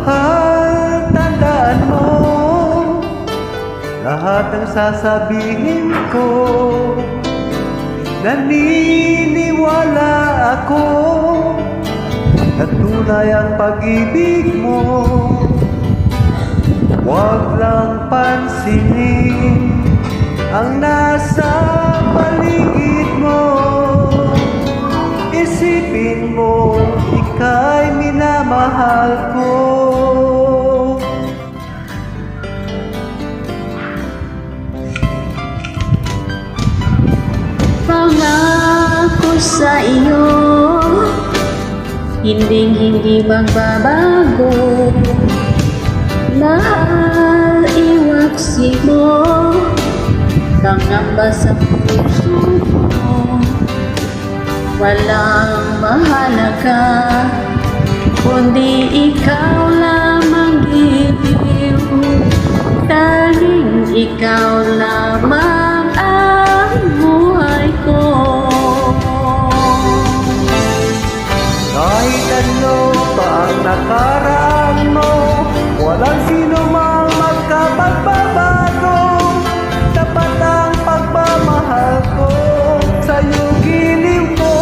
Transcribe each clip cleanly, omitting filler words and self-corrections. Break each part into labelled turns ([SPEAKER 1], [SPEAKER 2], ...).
[SPEAKER 1] Mahal, tandaan mo lahat ng sasabihin ko. Naniniwala ako na tunay ang pag-ibig mo. Huwag lang pansinin ang nasa paligid mo. Isipin mo, ika'y minamahal ko.
[SPEAKER 2] Pangako sa iyo, hindi magbabago. Mahal, iwaksi mo, pangamba sa puso mo. Walang mahalaga, kundi ikaw lamang giliw. Tanging ikaw lamang ang buhay ko.
[SPEAKER 1] Kahit ano pa ang nakaraan mo, walang sino mang magkapagbabago. Tapat ang pagmamahal ko sa'yo, giliw mo.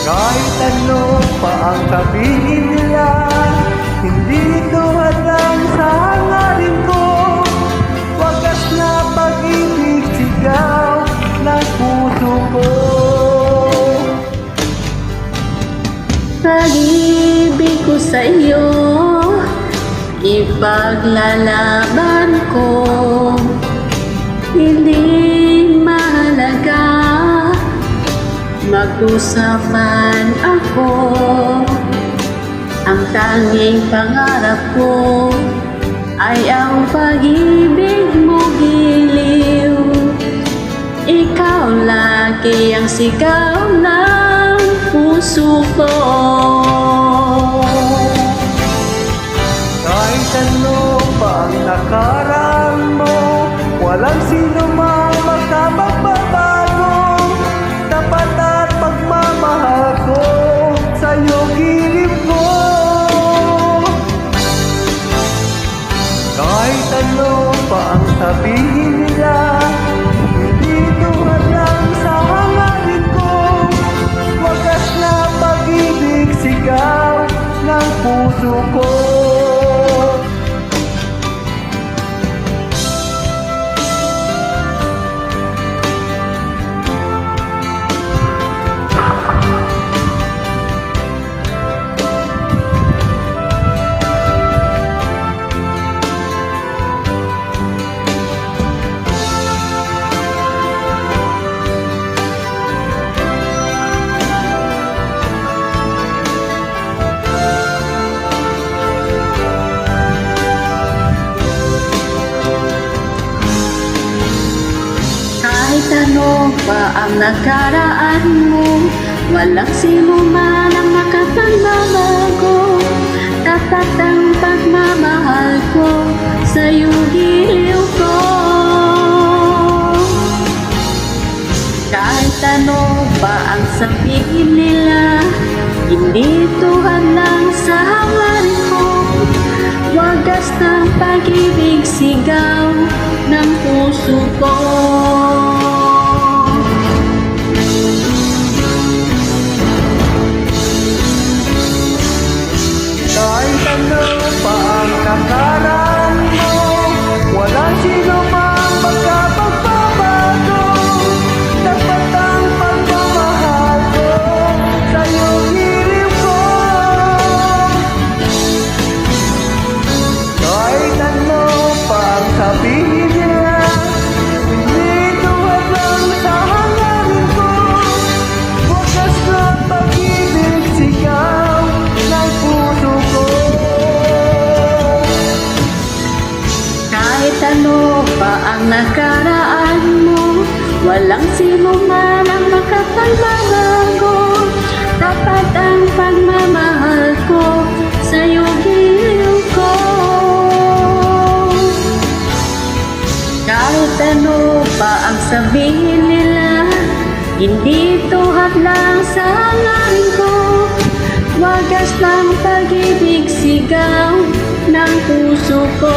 [SPEAKER 1] Kahit ano pa ang sabihin nila, hindi ito hadlang sa hangarin ko. Wagas na pag-ibig, sigaw ng puso ko.
[SPEAKER 2] Pag-ibig ko sa iyo, ipaglalaban ko. Hindi mahalaga, mag-usap man ako. Ang tanging pangarap ko ay ang pag-ibig mo, giliw. Ikaw lagi ang sigaw ng puso ko.
[SPEAKER 1] Kahit ano pa ang nakaraan mo, walang sino mang magkapagbabago. Tapat at pagmamahal ko sa'yo, giliw ko. Kahit ano pa ang sabihin nila, hindi tulad lang sa hangarin ko. Wagas na pag-ibig, sigaw ng puso ko.
[SPEAKER 2] Kahit ano pa ang nakaraan mo, walang sino man ang makapagbabago. Tapat ang pagmamahal ko sa'yo, giliw ko. Kahit ano pa ang sabihin nila, hindi tuhad lang sa hangarin ko. Wagas ng pag-ibig, sigaw ng puso ko.
[SPEAKER 1] Kahit ano pa ang nakaraan mo, walang sino mang magkapagbabago. Tapat ang pagmamahal ko sa'yo, giliw ko. Kahit ano pa ang sabihin nila, hindi tulad lang sa hangarin ko. Wagas na pag-ibig, sigaw ng puso ko.
[SPEAKER 2] Kahit ano pa ang nakaraan mo, walang sino man ang makapagbabago. Tapat ang pagmamahal ko sa'yo, giliw ko. Kahit ano pa ang sabihin nila, hindi tuhad lang sa hangarin ko. Wagas ng pag-ibig sigaw ng puso ko.